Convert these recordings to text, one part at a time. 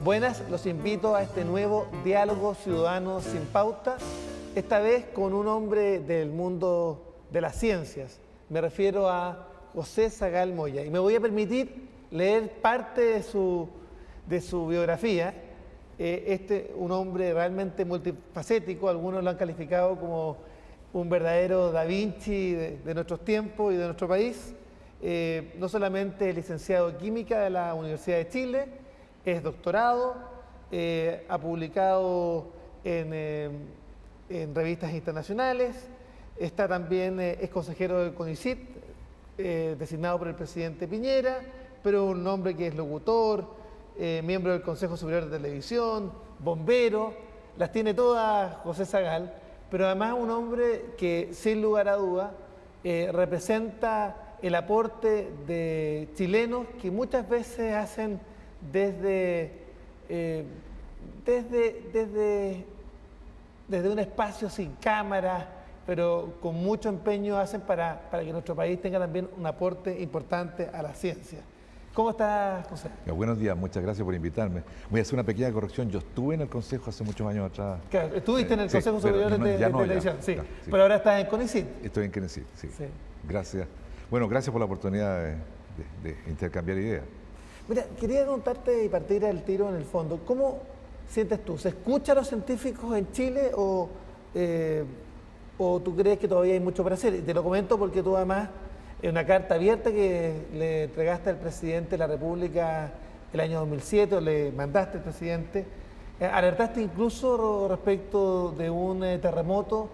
Buenas, los invito a este nuevo Diálogo Ciudadano sin Pauta, esta vez con un hombre del mundo de las ciencias. Me refiero a José Sagal Moya y me voy a permitir leer parte de su biografía. Un hombre realmente multifacético, algunos lo han calificado como un verdadero Da Vinci de nuestros tiempos y de nuestro país. No solamente es licenciado en Química de la Universidad de Chile, es doctorado, ha publicado en revistas internacionales, está también, es consejero del CONICYT, designado por el presidente Piñera, pero un hombre que es locutor, miembro del Consejo Superior de Televisión, bombero, las tiene todas José Sagal, pero además un hombre que sin lugar a duda representa el aporte de chilenos que muchas veces hacen desde un espacio sin cámara, pero con mucho empeño hacen para que nuestro país tenga también un aporte importante a la ciencia. ¿Cómo estás, José? Buenos días, muchas gracias por invitarme. Voy a hacer una pequeña corrección. Yo estuve en el Consejo hace muchos años atrás. Claro, estuviste en el Consejo Superior de Televisión, sí. Sí. Pero ahora estás en CONICYT. Estoy en CONICYT, sí. Gracias. Bueno, gracias por la oportunidad de intercambiar ideas. Mira, quería preguntarte y partir al tiro en el fondo. ¿Cómo sientes tú? ¿Se escucha a los científicos en Chile o tú crees que todavía hay mucho para hacer? Te lo comento porque tú además, en una carta abierta que le entregaste al presidente de la República el año 2007, o le mandaste al presidente, alertaste incluso respecto de un terremoto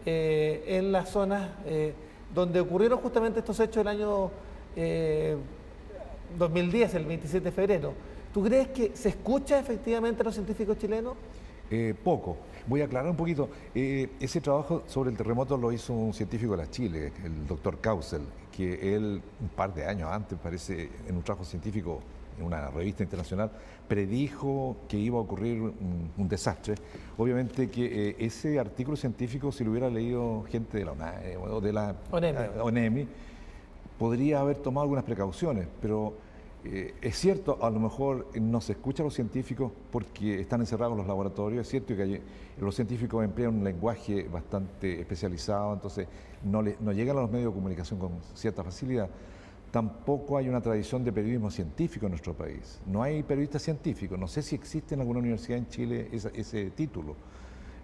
en las zonas donde ocurrieron justamente estos hechos el año 2010, el 27 de febrero. ¿Tú crees que se escucha efectivamente a los científicos chilenos? Poco. Voy a aclarar un poquito. Ese trabajo sobre el terremoto lo hizo un científico de la Chile, el doctor Kausel, que él un par de años antes, parece, en un trabajo científico en una revista internacional, predijo que iba a ocurrir un desastre. Obviamente que ese artículo científico, si lo hubiera leído gente de la UNAE o de la ONEMI, podría haber tomado algunas precauciones, pero es cierto, a lo mejor no se escucha a los científicos porque están encerrados en los laboratorios. Es cierto que los científicos emplean un lenguaje bastante especializado, entonces no llegan a los medios de comunicación con cierta facilidad. Tampoco hay una tradición de periodismo científico en nuestro país. No hay periodistas científicos. No sé si existe en alguna universidad en Chile ese título.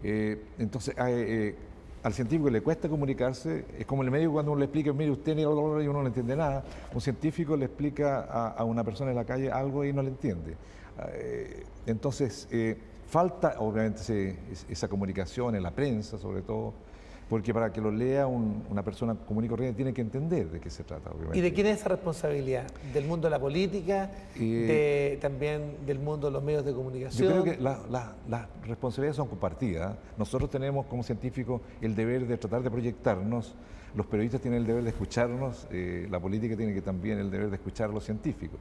Entonces, al científico le cuesta comunicarse. Es como el médico cuando uno le explica, mire, usted y uno no le entiende nada. Un científico le explica a una persona en la calle algo y no le entiende. Entonces, falta obviamente esa comunicación en la prensa, sobre todo, porque para que lo lea una persona común y corriente tiene que entender de qué se trata, obviamente. ¿Y de quién es esa responsabilidad? ¿Del mundo de la política? ¿También del mundo de los medios de comunicación? Yo creo que las responsabilidades son compartidas. Nosotros tenemos como científicos el deber de tratar de proyectarnos, los periodistas tienen el deber de escucharnos, la política tiene que también el deber de escuchar a los científicos.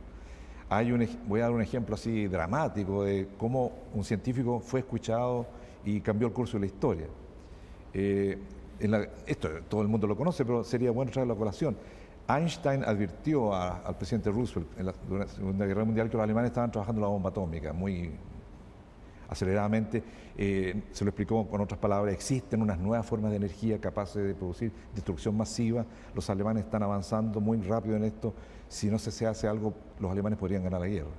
Voy a dar un ejemplo así dramático de cómo un científico fue escuchado y cambió el curso de la historia. Esto todo el mundo lo conoce, pero sería bueno traerlo a colación. Einstein advirtió al presidente Roosevelt durante la Segunda Guerra Mundial que los alemanes estaban trabajando la bomba atómica muy aceleradamente. Se lo explicó con otras palabras: existen unas nuevas formas de energía capaces de producir destrucción masiva. Los alemanes están avanzando muy rápido en esto. Si no se hace algo, los alemanes podrían ganar la guerra.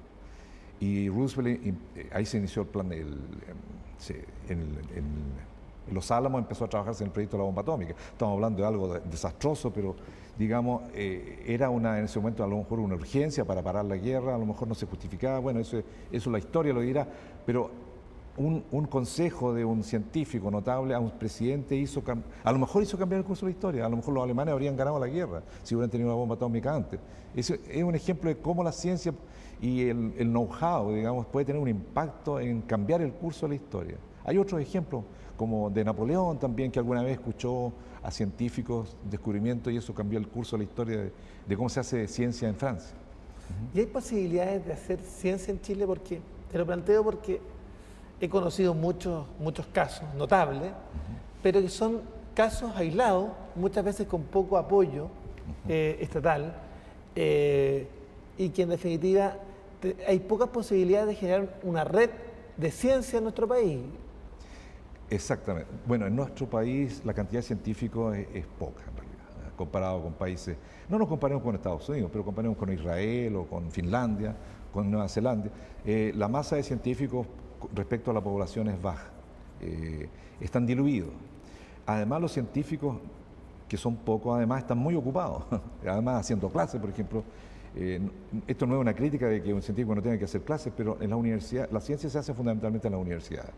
Y Roosevelt, ahí se inició el plan en Los Álamos empezó a trabajarse en el proyecto de la bomba atómica. Estamos hablando de algo desastroso, pero digamos, era en ese momento a lo mejor una urgencia para parar la guerra, a lo mejor no se justificaba, bueno, eso la historia lo dirá, pero un consejo de un científico notable a un presidente a lo mejor hizo cambiar el curso de la historia, a lo mejor los alemanes habrían ganado la guerra si hubieran tenido una bomba atómica antes. Es un ejemplo de cómo la ciencia y el know-how, digamos, puede tener un impacto en cambiar el curso de la historia. Hay otros ejemplos, como de Napoleón también, que alguna vez escuchó a científicos descubrimientos y eso cambió el curso de la historia de cómo se hace ciencia en Francia. ¿Y hay posibilidades de hacer ciencia en Chile? Porque te lo planteo porque he conocido muchos casos notables, pero que son casos aislados, muchas veces con poco apoyo estatal, y que en definitiva hay pocas posibilidades de generar una red de ciencia en nuestro país. Exactamente. Bueno, en nuestro país la cantidad de científicos es poca en realidad, comparado con países, no nos comparemos con Estados Unidos, pero comparemos con Israel o con Finlandia, con Nueva Zelanda. La masa de científicos respecto a la población es baja, están diluidos. Además, los científicos, que son pocos, además están muy ocupados, además haciendo clases, por ejemplo. Esto no es una crítica de que un científico no tenga que hacer clases, pero en la universidad, la ciencia se hace fundamentalmente en las universidades.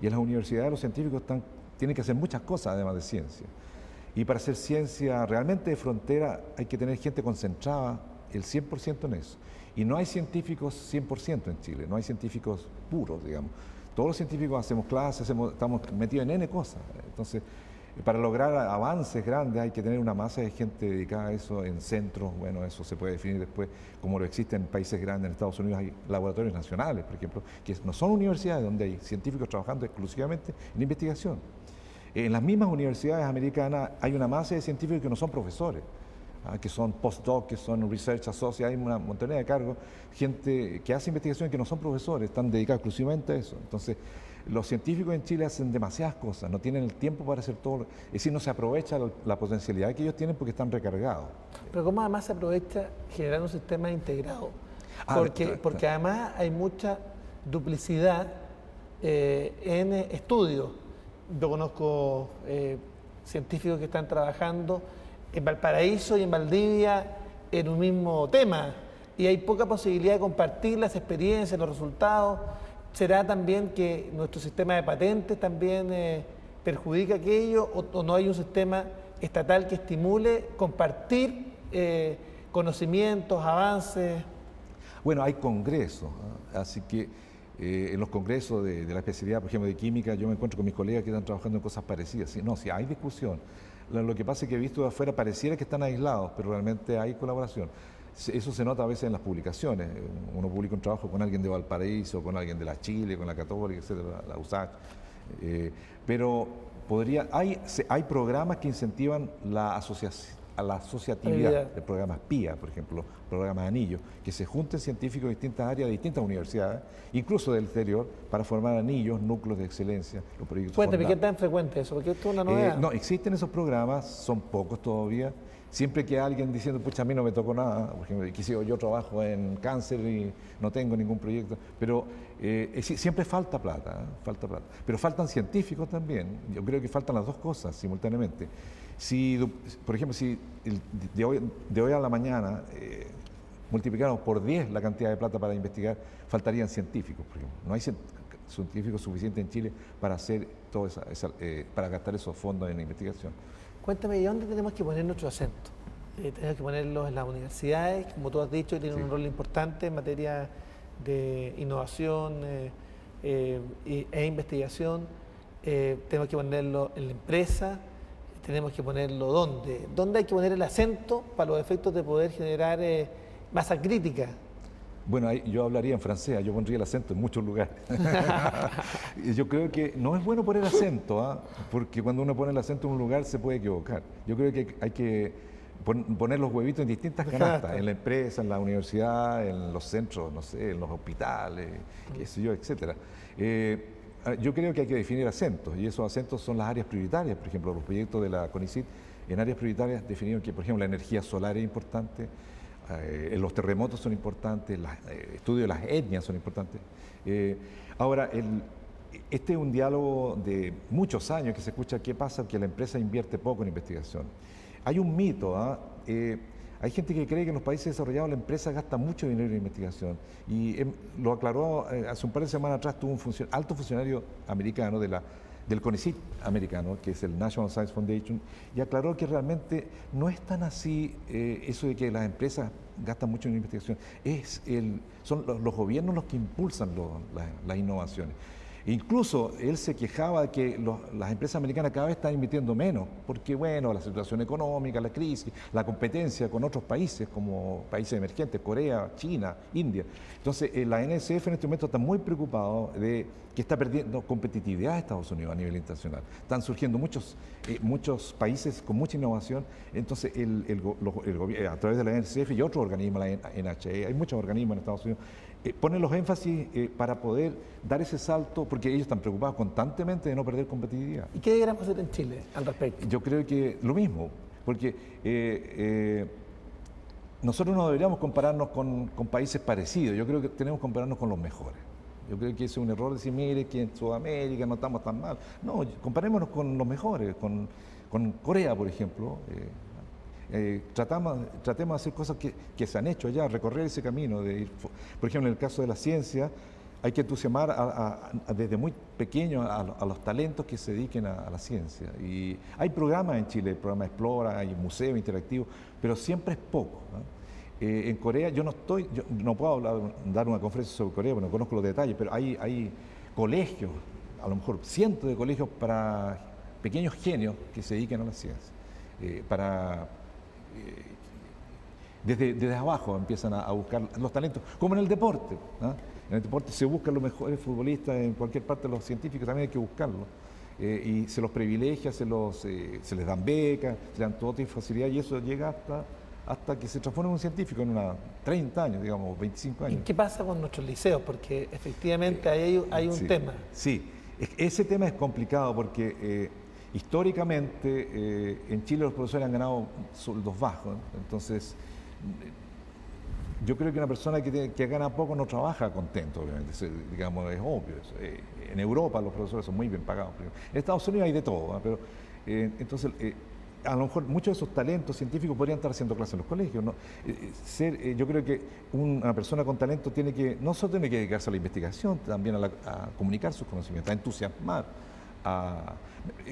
Y en las universidades los científicos tienen que hacer muchas cosas además de ciencia. Y para hacer ciencia realmente de frontera hay que tener gente concentrada el 100% en eso. Y no hay científicos 100% en Chile, no hay científicos puros, digamos. Todos los científicos hacemos clases, estamos metidos en N cosas. Entonces, para lograr avances grandes hay que tener una masa de gente dedicada a eso en centros. Bueno, eso se puede definir después como lo existe en países grandes. En Estados Unidos hay laboratorios nacionales, por ejemplo, que no son universidades donde hay científicos trabajando exclusivamente en investigación. En las mismas universidades americanas hay una masa de científicos que no son profesores, que son postdoc, que son research associates, hay una montonera de cargos, gente que hace investigación que no son profesores, están dedicados exclusivamente a eso. Entonces, los científicos en Chile hacen demasiadas cosas, no tienen el tiempo para hacer todo, es decir, no se aprovecha la potencialidad que ellos tienen porque están recargados. Pero ¿cómo además se aprovecha generar un sistema integrado? Porque además hay mucha duplicidad en estudios. Yo conozco científicos que están trabajando en Valparaíso y en Valdivia en un mismo tema, y hay poca posibilidad de compartir las experiencias, los resultados. ¿Será también que nuestro sistema de patentes también perjudica aquello, o no hay un sistema estatal que estimule compartir conocimientos, avances? Bueno, hay congresos, así que en los congresos de la especialidad, por ejemplo, de química, yo me encuentro con mis colegas que están trabajando en cosas parecidas. No, sí, hay discusión. Lo que pasa es que he visto de afuera pareciera que están aislados, pero realmente hay colaboración. Eso se nota a veces en las publicaciones. Uno publica un trabajo con alguien de Valparaíso, con alguien de la Chile, con la Católica, etcétera, la USACH. Pero hay programas que incentivan la asociatividad, de programas PIA, por ejemplo, programas anillos, que se junten científicos de distintas áreas, de distintas universidades, incluso del exterior, para formar anillos, núcleos de excelencia, los proyectos. Cuéntame, ¿qué tan frecuente eso? Porque esto es una novedad. No, existen esos programas, son pocos todavía. Siempre que alguien diciendo, pucha, a mí no me tocó nada, por ejemplo, yo trabajo en cáncer y no tengo ningún proyecto, pero siempre falta plata, falta plata. Pero faltan científicos también, yo creo que faltan las dos cosas simultáneamente. Por ejemplo, si de hoy a la mañana multiplicáramos por 10 la cantidad de plata para investigar, faltarían científicos, por ejemplo. No hay científicos suficientes en Chile para hacer para gastar esos fondos en investigación. Cuéntame, ¿y dónde tenemos que poner nuestro acento? Tenemos que ponerlos en las universidades, como tú has dicho, que tienen un rol importante en materia de innovación e investigación. Tenemos que ponerlo en la empresa, tenemos que ponerlo ¿dónde? ¿Dónde hay que poner el acento para los efectos de poder generar masa crítica? Bueno, yo hablaría en francés, yo pondría el acento en muchos lugares. Yo creo que no es bueno poner acento, porque cuando uno pone el acento en un lugar se puede equivocar. Yo creo que hay que poner los huevitos en distintas canastas, en la empresa, en la universidad, en los centros, no sé, en los hospitales, qué sé yo, etcétera. Yo creo que hay que definir acentos, y esos acentos son las áreas prioritarias. Por ejemplo, los proyectos de la CONICYT en áreas prioritarias definieron que, por ejemplo, la energía solar es importante, los terremotos son importantes, los estudios de las etnias son importantes. Ahora, este es un diálogo de muchos años que se escucha qué pasa que la empresa invierte poco en investigación. Hay un mito, hay gente que cree que en los países desarrollados la empresa gasta mucho dinero en investigación, y lo aclaró hace un par de semanas atrás. Tuvo un alto funcionario americano del CONICYT americano, que es el National Science Foundation, y aclaró que realmente no es tan así eso de que las empresas gastan mucho en investigación. Son los gobiernos los que impulsan las innovaciones. Incluso él se quejaba de que las empresas americanas cada vez están invirtiendo menos, porque bueno, la situación económica, la crisis, la competencia con otros países como países emergentes, Corea, China, India. Entonces la NSF en este momento está muy preocupado de que está perdiendo competitividad a Estados Unidos a nivel internacional. Están surgiendo muchos países con mucha innovación. Entonces el gobierno, a través de la NSF y otros organismos, la NHE, hay muchos organismos en Estados Unidos, ponen los énfasis para poder dar ese salto, porque ellos están preocupados constantemente de no perder competitividad. ¿Y qué deberíamos hacer en Chile al respecto? Yo creo que lo mismo, porque nosotros no deberíamos compararnos con países parecidos, yo creo que tenemos que compararnos con los mejores. Yo creo que ese es un error decir, mire, que en Sudamérica no estamos tan mal. No, comparémonos con los mejores, con Corea, por ejemplo. Tratemos de hacer cosas que se han hecho allá, recorrer ese camino. Por ejemplo, en el caso de la ciencia, hay que entusiasmar desde muy pequeño a los talentos que se dediquen a la ciencia. Y hay programas en Chile, el programa Explora, hay museos interactivos, pero siempre es poco, ¿no? En Corea yo no puedo dar una conferencia sobre Corea porque no conozco los detalles, pero hay colegios, a lo mejor cientos de colegios para pequeños genios que se dediquen a la ciencia. Desde abajo empiezan a buscar los talentos, como en el deporte, ¿no? En el deporte se buscan los mejores futbolistas, en cualquier parte de los científicos también hay que buscarlos. Y se los privilegia, se les dan becas, se les dan todo tipo de facilidad y eso llega hasta que se transforma en un científico en unos 30 años, digamos, 25 años. ¿Y qué pasa con nuestros liceos? Porque efectivamente ahí hay un tema. Sí, ese tema es complicado porque históricamente en Chile los profesores han ganado sueldos bajos, ¿no? Entonces yo creo que una persona que gana poco no trabaja contento, obviamente, digamos, es obvio. En Europa los profesores son muy bien pagados. En Estados Unidos hay de todo, ¿no? Pero entonces a lo mejor muchos de esos talentos científicos podrían estar haciendo clases en los colegios, ¿no? Yo creo que una persona con talento no solo tiene que dedicarse a la investigación, también a comunicar sus conocimientos, a entusiasmar.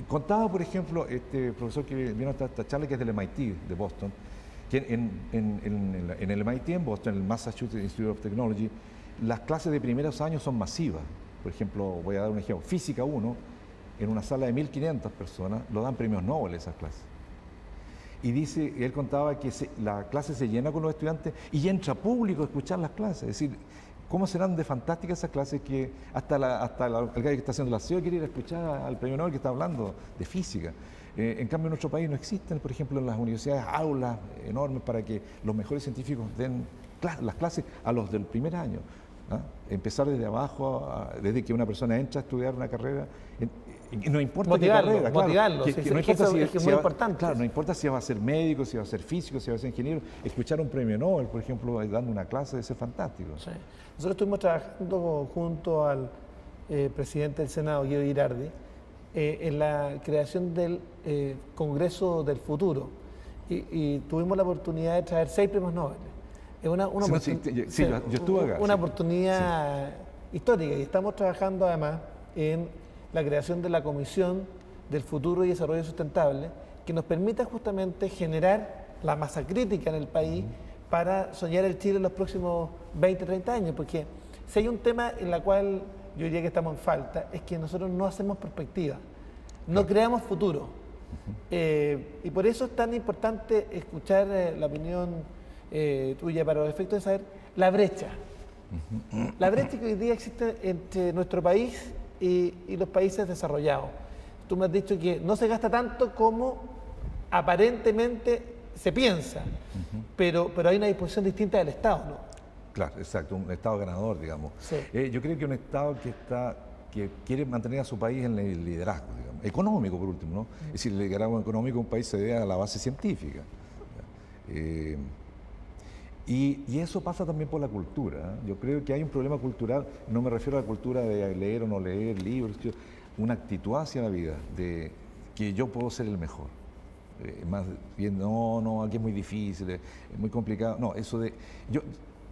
Contaba, por ejemplo, este profesor que vino a esta charla, que es del MIT, de Boston, que en el MIT en Boston, en el Massachusetts Institute of Technology, las clases de primeros años son masivas. Por ejemplo, voy a dar un ejemplo, Física 1, en una sala de 1.500 personas, lo dan premios Nobel esas clases. Y él contaba que la clase se llena con los estudiantes y entra público a escuchar las clases. Es decir, ¿cómo serán de fantásticas esas clases que hasta el gallo que está haciendo la CEO quiere ir a escuchar al premio Nobel que está hablando de física? En cambio, en nuestro país no existen, por ejemplo, en las universidades aulas enormes para que los mejores científicos den las clases a los del primer año, ¿ah? Empezar desde abajo, desde que una persona entra a estudiar una carrera. No importa motivarlo, qué carrera, motivarlo, claro, sí, no importa es muy importante. Claro, no importa si va a ser médico, si va a ser físico, si va a ser ingeniero, escuchar un premio Nobel, por ejemplo, dando una clase, debe ser fantástico. Sí. Nosotros estuvimos trabajando junto al presidente del Senado, Guido Girardi, en la creación del Congreso del Futuro y tuvimos la oportunidad de traer 6 premios Nobel. Es yo estuve acá. Una oportunidad histórica y estamos trabajando además en la creación de la Comisión del Futuro y Desarrollo Sustentable, que nos permita justamente generar la masa crítica en el país para soñar el Chile en los próximos 20, 30 años, porque si hay un tema en el cual yo diría que estamos en falta, es que nosotros no hacemos perspectiva, no creamos futuro. Y por eso es tan importante escuchar la opinión tuya para los efectos de saber la brecha. La brecha que hoy día existe entre nuestro país y los países desarrollados. Tú me has dicho que no se gasta tanto como aparentemente se piensa, pero hay una disposición distinta del Estado, ¿no? Claro, exacto, un Estado ganador, digamos. Sí. Yo creo que un Estado que quiere mantener a su país en el liderazgo, digamos, económico por último, ¿no? Es decir, el liderazgo económico de un país se debe a la base científica. Y eso pasa también por la cultura, ¿eh? Yo creo que hay un problema cultural, no me refiero a la cultura de leer o no leer libros, una actitud hacia la vida, de que yo puedo ser el mejor. Más bien, no, aquí es muy difícil, es muy complicado. No, eso de...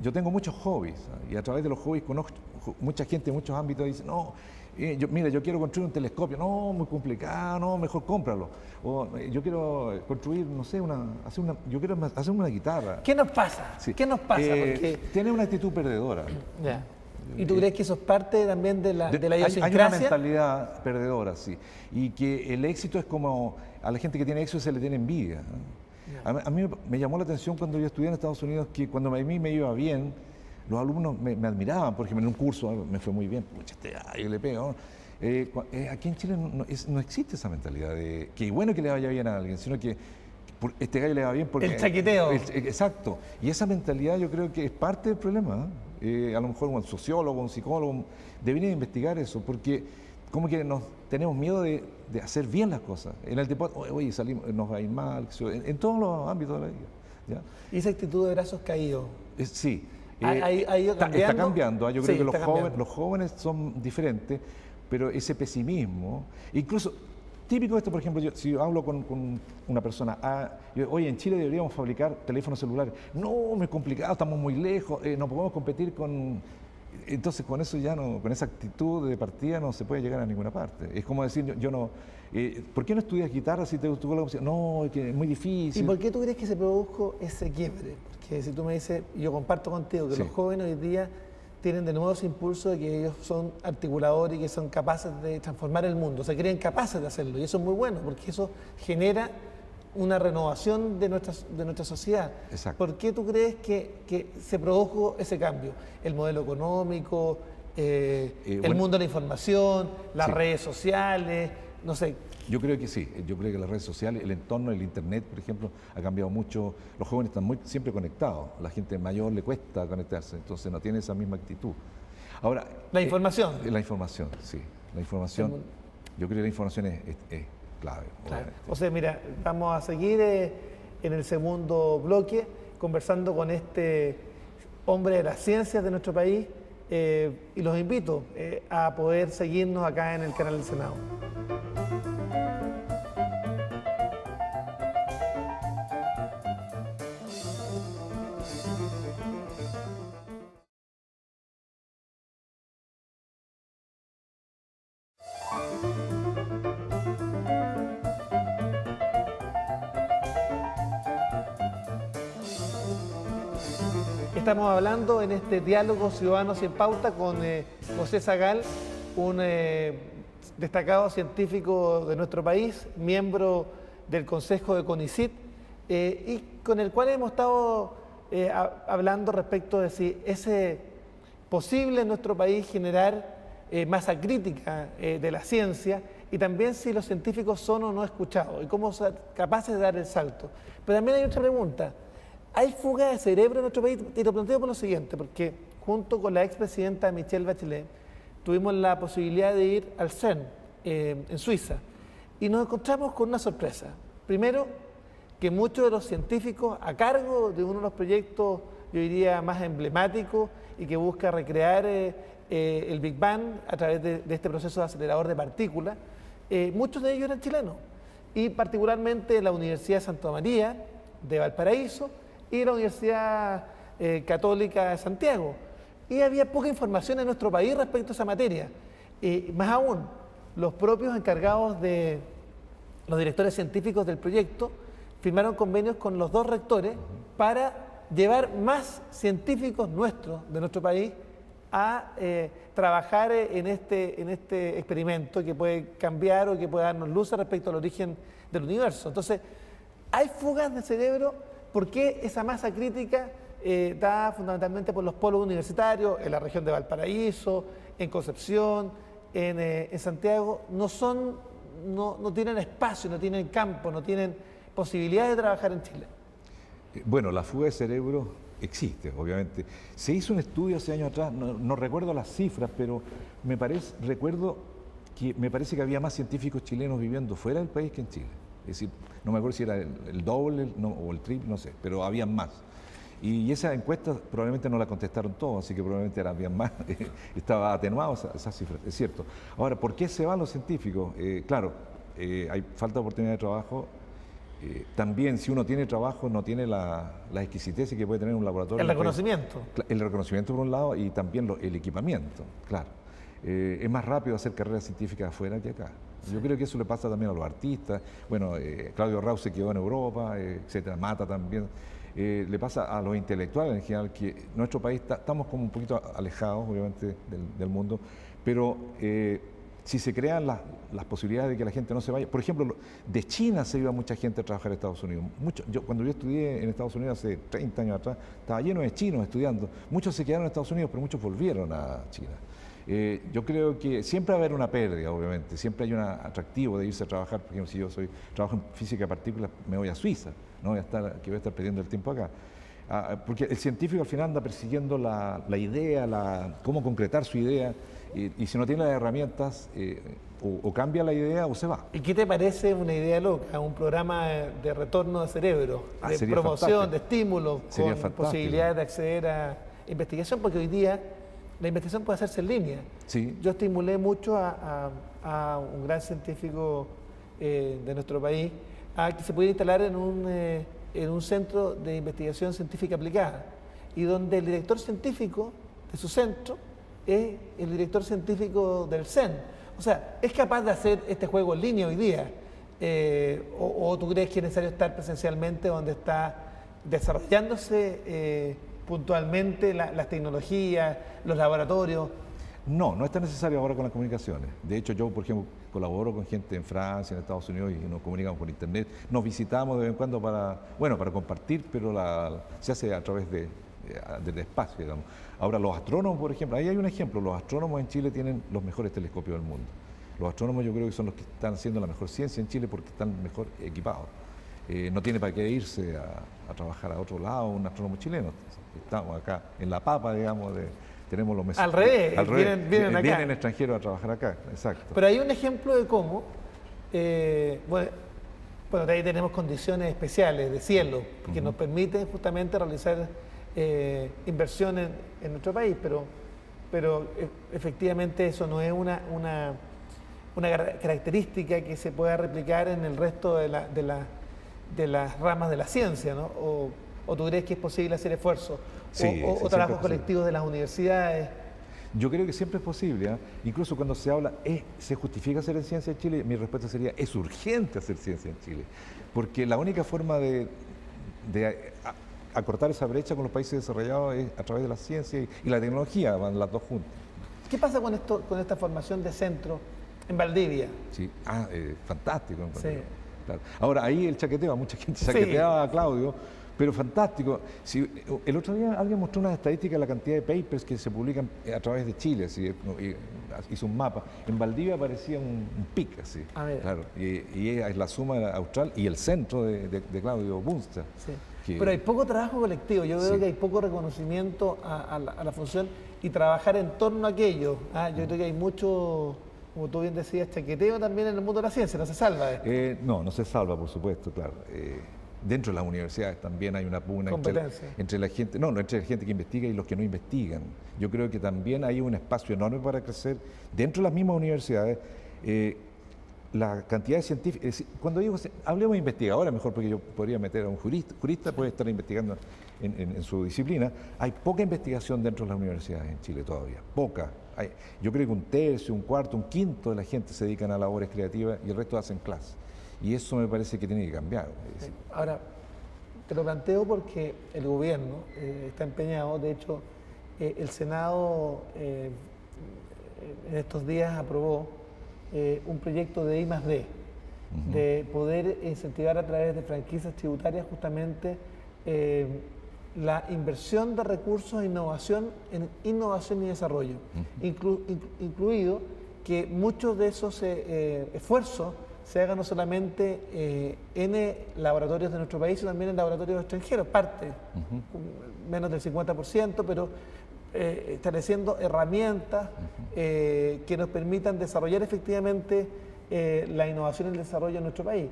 Yo tengo muchos hobbies, ¿eh? Y a través de los hobbies conozco mucha gente en muchos ámbitos dice, no, mira, yo quiero construir un telescopio, no, muy complicado, no, mejor cómpralo. O yo quiero construir, no sé, yo quiero hacer una guitarra. ¿Qué nos pasa? Sí. ¿Qué nos pasa? Porque... Tiene una actitud perdedora. Ya. ¿Y tú crees que eso es parte también de la idiosincrasia? Hay una mentalidad perdedora, sí. Y que el éxito es como, a la gente que tiene éxito se le tiene envidia, ¿no? A mí me llamó la atención cuando yo estudié en Estados Unidos que cuando a mí me iba bien, los alumnos me admiraban, por ejemplo, en un curso me fue muy bien, pucha, yo le pego, ¿no? Aquí en Chile no existe esa mentalidad de que bueno que le vaya bien a alguien, sino que este gallo le va bien porque... El chaqueteo. Exacto. Y esa mentalidad yo creo que es parte del problema, ¿eh? a lo mejor un sociólogo, un psicólogo, deberían investigar eso, porque como que tenemos miedo de hacer bien las cosas. En el deporte, oye, salimos, nos va a ir mal, en todos los ámbitos de la vida. ¿Ya? ¿Y esa actitud de brazos caídos? Sí. ¿Ha ido cambiando? Está cambiando. Yo creo Sí, que los jóvenes son diferentes, pero ese pesimismo, incluso típico esto, por ejemplo, si yo hablo con una persona, oye, en Chile deberíamos fabricar teléfonos celulares. No, es complicado, estamos muy lejos, no podemos competir con... Entonces con eso ya no, con esa actitud de partida no se puede llegar a ninguna parte. Es como decir, yo no, ¿por qué no estudias guitarra si te gustó la música? No, es que es muy difícil. ¿Y por qué tú crees que se produjo ese quiebre? Porque si tú me dices, yo comparto contigo que los jóvenes hoy día tienen de nuevo ese impulso de que ellos son articuladores y que son capaces de transformar el mundo, se creen capaces de hacerlo y eso es muy bueno porque eso genera una renovación de nuestra sociedad. Exacto. ¿Por qué tú crees que se produjo ese cambio? ¿El modelo económico, el mundo de la información, las redes sociales, no sé? Yo creo que sí, yo creo que las redes sociales, el entorno, el internet, por ejemplo, ha cambiado mucho. Los jóvenes están siempre conectados, a la gente mayor le cuesta conectarse, entonces no tiene esa misma actitud. Ahora, la información. La información, sí. La información, yo creo que la información es clave. Claro. O sea, mira, vamos a seguir en el segundo bloque conversando con este hombre de las ciencias de nuestro país y los invito a poder seguirnos acá en el canal del Senado. Estamos hablando en este diálogo Ciudadanos sin Pauta con José Zagal, un destacado científico de nuestro país, miembro del Consejo de CONICYT, y con el cual hemos estado hablando respecto de si es posible en nuestro país generar masa crítica de la ciencia y también si los científicos son o no escuchados y cómo son capaces de dar el salto. Pero también hay otra pregunta. ¿Hay fuga de cerebro en nuestro país? Y lo planteo por lo siguiente, porque junto con la expresidenta Michelle Bachelet tuvimos la posibilidad de ir al CERN en Suiza y nos encontramos con una sorpresa. Primero, que muchos de los científicos a cargo de uno de los proyectos, yo diría, más emblemáticos y que busca recrear el Big Bang a través de este proceso de acelerador de partículas, muchos de ellos eran chilenos y particularmente la Universidad de Santa María de Valparaíso y la Universidad Católica de Santiago. Y había poca información en nuestro país respecto a esa materia. Más aún, los propios encargados de los directores científicos del proyecto firmaron convenios con los dos rectores para llevar más científicos nuestros, de nuestro país, a trabajar en este experimento que puede cambiar o que puede darnos luz respecto al origen del universo. Entonces, ¿hay fugas de cerebro? ¿Por qué esa masa crítica da fundamentalmente por los polos universitarios, en la región de Valparaíso, en Concepción, en Santiago, no tienen espacio, no tienen campo, no tienen posibilidades de trabajar en Chile? Bueno, la fuga de cerebro existe, obviamente. Se hizo un estudio hace años atrás, no recuerdo las cifras, pero me parece que había más científicos chilenos viviendo fuera del país que en Chile. Es decir, no me acuerdo si era el doble o el triple, no sé, pero habían más. Y esa encuesta probablemente no la contestaron todos, así que probablemente habían más, estaba atenuado esa cifra, es cierto. Ahora, ¿por qué se van los científicos? Claro, hay falta de oportunidad de trabajo. También, si uno tiene trabajo, no tiene la exquisitez que puede tener un laboratorio. El reconocimiento. El reconocimiento por un lado y también el equipamiento, claro. Es más rápido hacer carreras científicas afuera que acá. Yo creo que eso le pasa también a los artistas. Bueno, Claudio Rauch se quedó en Europa, etcétera, Mata también. Le pasa a los intelectuales en general que nuestro país estamos como un poquito alejados, obviamente, del mundo, pero si se crean las posibilidades de que la gente no se vaya. Por ejemplo, de China se iba mucha gente a trabajar a Estados Unidos. Cuando yo estudié en Estados Unidos hace 30 años atrás, estaba lleno de chinos estudiando. Muchos se quedaron en Estados Unidos, pero muchos volvieron a China. Yo creo que siempre va a haber una pérdida, obviamente, siempre hay un atractivo de irse a trabajar. Por ejemplo, si yo trabajo en física de partículas, me voy a Suiza, no voy a estar perdiendo el tiempo acá. Porque el científico al final anda persiguiendo la idea, cómo concretar su idea, y si no tiene las herramientas, o cambia la idea o se va. ¿Y qué te parece una idea loca? Un programa de retorno de cerebro, de sería promoción, fantástico. de estímulo, Sería con fantástico. posibilidades de acceder a investigación, porque hoy día la investigación puede hacerse en línea. Sí. Yo estimulé mucho a un gran científico de nuestro país a que se pudiera instalar en un centro de investigación científica aplicada, y donde el director científico de su centro es el director científico del CEN. O sea, es capaz de hacer este juego en línea hoy día. ¿O tú crees que es necesario estar presencialmente donde está desarrollándose puntualmente las tecnologías, los laboratorios? No, no es tan necesario ahora con las comunicaciones. De hecho, yo, por ejemplo, colaboro con gente en Francia, en Estados Unidos, y nos comunicamos por internet. Nos visitamos de vez en cuando para compartir, pero se hace a través del espacio, digamos. Ahora, los astrónomos, por ejemplo, ahí hay un ejemplo. Los astrónomos en Chile tienen los mejores telescopios del mundo. Los astrónomos yo creo que son los que están haciendo la mejor ciencia en Chile porque están mejor equipados. No tiene para qué irse a trabajar a otro lado un astrónomo chileno. Estamos acá en la papa, digamos, tenemos los Al revés, vienen acá. Vienen extranjeros a trabajar acá, exacto. Pero hay un ejemplo de cómo, bueno, ahí tenemos condiciones especiales de cielo que nos permiten justamente realizar inversiones en nuestro país, pero efectivamente eso no es una característica que se pueda replicar en el resto de las ramas de la ciencia, ¿no? ¿O tú crees que es posible hacer esfuerzos? Sí, o trabajos colectivos de las universidades. Yo creo que siempre es posible, ¿eh? Incluso cuando se habla, ¿se justifica hacer ciencia en Chile? Mi respuesta sería, es urgente hacer ciencia en Chile, porque la única forma de acortar esa brecha con los países desarrollados es a través de la ciencia y la tecnología, van las dos juntas. ¿Qué pasa con esta formación de centro en Valdivia? Sí, fantástico. Sí. Claro. Ahora, ahí el chaqueteo, mucha gente chaqueteaba a Claudio, pero fantástico. Si, el otro día alguien mostró unas estadísticas de la cantidad de papers que se publican a través de Chile, así, hizo un mapa. En Valdivia aparecía un pic, así. Claro, y es la suma austral y el centro de Claudio Bunster. Sí. Pero hay poco trabajo colectivo, yo veo que hay poco reconocimiento a la función y trabajar en torno a aquello. Yo creo que hay mucho, como tú bien decías, chaqueteo también en el mundo de la ciencia, no se salva esto. No se salva, por supuesto, claro. Dentro de las universidades también hay una pugna entre la gente, entre la gente que investiga y los que no investigan. Yo creo que también hay un espacio enorme para crecer dentro de las mismas universidades. La cantidad de científicos, cuando digo, hablemos de investigadores mejor, porque yo podría meter a un jurista puede estar investigando en su disciplina. Hay poca investigación dentro de las universidades en Chile todavía, poca. Yo creo que un tercio, un cuarto, un quinto de la gente se dedican a labores creativas y el resto hacen clases. Y eso me parece que tiene que cambiar. Ahora, te lo planteo porque el gobierno está empeñado, de hecho, el Senado en estos días aprobó un proyecto de I+D, de poder incentivar a través de franquicias tributarias justamente la inversión de recursos en innovación y desarrollo, incluido que muchos de esos esfuerzos se hagan no solamente en laboratorios de nuestro país, sino también en laboratorios extranjeros, menos del 50%, pero estableciendo herramientas que nos permitan desarrollar efectivamente la innovación y el desarrollo en nuestro país.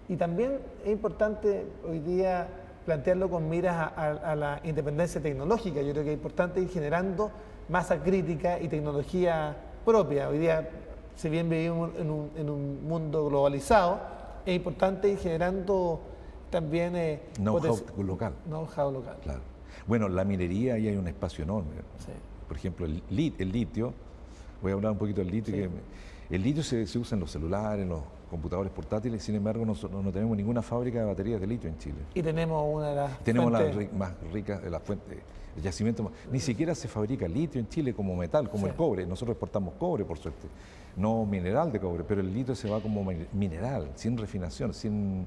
Y también es importante hoy día plantearlo con miras a la independencia tecnológica. Yo creo que es importante ir generando masa crítica y tecnología propia. Hoy día, si bien vivimos en un mundo globalizado, es importante ir generando también know-how local. Know-how local. Claro. Bueno, la minería, ahí hay un espacio enorme. Sí. Por ejemplo, el litio, voy a hablar un poquito del litio. Sí. El litio se usa en los celulares, en los computadores portátiles, sin embargo no tenemos ninguna fábrica de baterías de litio en Chile. Y tenemos una de las Tenemos la más rica de las fuentes, el yacimiento. Ni siquiera se fabrica litio en Chile como metal, como el cobre. Nosotros exportamos cobre, por suerte. No mineral de cobre, pero el litio se va como mineral, sin refinación, sin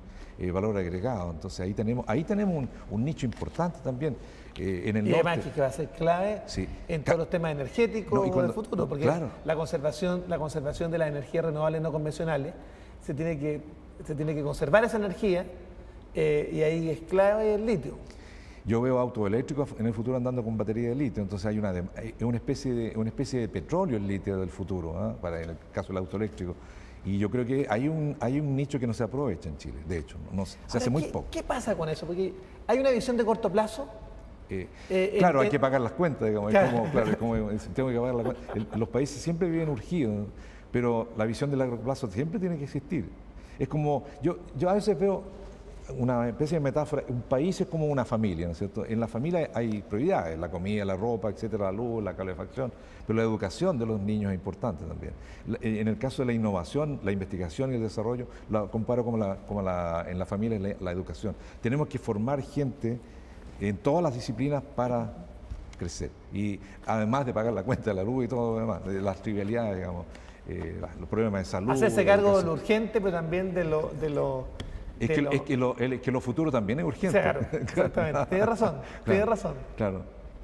valor agregado. Entonces ahí tenemos un nicho importante también. En el norte. Además que va a ser clave en todos los temas energéticos del futuro, porque la conservación de las energías renovables no convencionales, se tiene que conservar esa energía y ahí es clave el litio. Yo veo autos eléctricos en el futuro andando con batería de litio, entonces hay una especie de petróleo el litio del futuro, ¿ah? Para en el caso del auto eléctrico. Y yo creo que hay un nicho que no se aprovecha en Chile, de hecho, se hace muy poco. ¿Qué pasa con eso? Porque hay una visión de corto plazo. Claro, hay que pagar las cuentas, digamos, Claro. es como tengo que pagar las cuentas. Los países siempre viven urgidos, pero la visión de largo plazo siempre tiene que existir. Es como, yo a veces veo una especie de metáfora, un país es como una familia, ¿no es cierto? En la familia hay prioridades, la comida, la ropa, etcétera, la luz, la calefacción, pero la educación de los niños es importante también. En el caso de la innovación, la investigación y el desarrollo, la comparo como en la familia la educación. Tenemos que formar gente en todas las disciplinas para crecer. Y además de pagar la cuenta de la luz y todo lo demás, de las trivialidades, digamos, los problemas de salud. Hacerse cargo de lo urgente, pero también de lo Es que lo futuro también es urgente. Claro, exactamente. Tienes razón, tienes razón. Claro.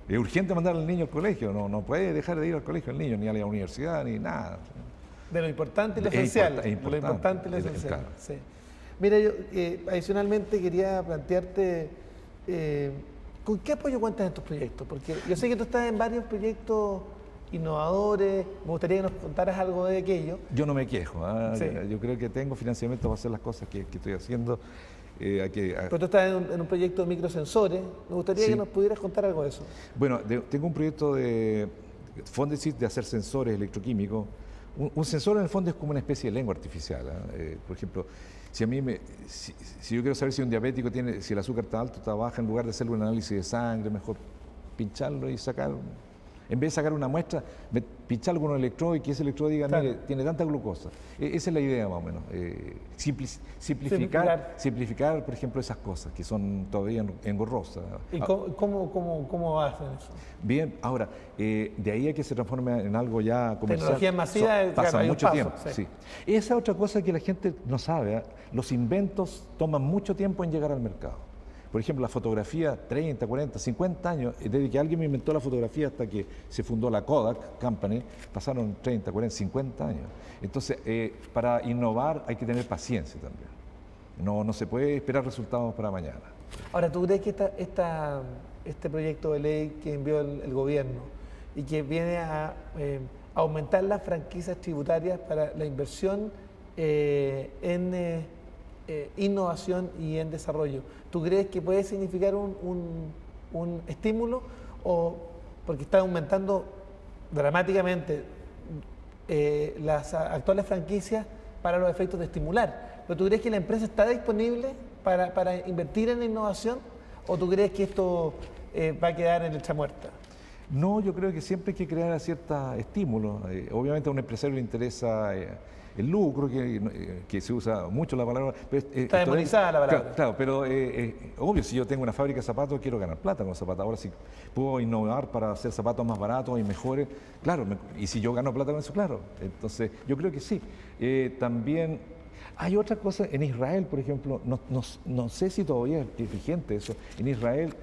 Es urgente mandar al niño al colegio, no puede dejar de ir al colegio el niño, ni a la universidad, ni nada. De lo importante y lo esencial. Es importante, de lo importante y lo esencial. Claro. Sí. Mira, yo adicionalmente quería plantearte, ¿con qué apoyo cuentas en tus proyectos? Porque yo sé que tú estás en varios proyectos innovadores, me gustaría que nos contaras algo de aquello. Yo no me quejo, Sí. yo creo que tengo financiamiento para hacer las cosas que estoy haciendo. Pero tú estás en un proyecto de microsensores, me gustaría Sí. que nos pudieras contar algo de eso. Bueno, tengo un proyecto de Fondesit de hacer sensores electroquímicos. Un sensor en el fondo es como una especie de lengua artificial. Por ejemplo, si yo quiero saber si un diabético si el azúcar está alto, está baja, en lugar de hacerle un análisis de sangre, mejor pincharlo y sacar. En vez de sacar una muestra, pincharlo con un electrodo y que ese electrodo diga, Claro. mire, tiene tanta glucosa. Esa es la idea más o menos. Simplificar, por ejemplo, esas cosas que son todavía engorrosas. ¿Y cómo hacen eso? Bien, ahora, de ahí a que se transforme en algo ya comercial. Tecnología masiva, pasa claro, hay un mucho paso, tiempo. sí. Sí. Esa es otra cosa que la gente no sabe. Los inventos toman mucho tiempo en llegar al mercado. Por ejemplo, la fotografía, 30, 40, 50 años, desde que alguien me inventó la fotografía hasta que se fundó la Kodak Company, pasaron 30, 40, 50 años. Entonces, para innovar hay que tener paciencia también. No se puede esperar resultados para mañana. Ahora, ¿tú crees que este proyecto de ley que envió el gobierno y que viene a aumentar las franquicias tributarias para la inversión en innovación y en desarrollo, ¿tú crees que puede significar un estímulo? Porque está aumentando dramáticamente las actuales franquicias para los efectos de estimular. ¿Pero tú crees que la empresa está disponible para invertir en innovación? ¿O tú crees que esto va a quedar en letra muerta? No, yo creo que siempre hay que crear ciertos estímulos. Obviamente a un empresario le interesa el lucro, que se usa mucho la palabra. Pero está demonizada la palabra. Claro, pero obvio, si yo tengo una fábrica de zapatos, quiero ganar plata con los zapatos. Ahora, si puedo innovar para hacer zapatos más baratos y mejores, claro, y si yo gano plata con eso, claro. Entonces, yo creo que sí. También hay otra cosa, en Israel, por ejemplo, no sé si todavía es vigente eso. En Israel,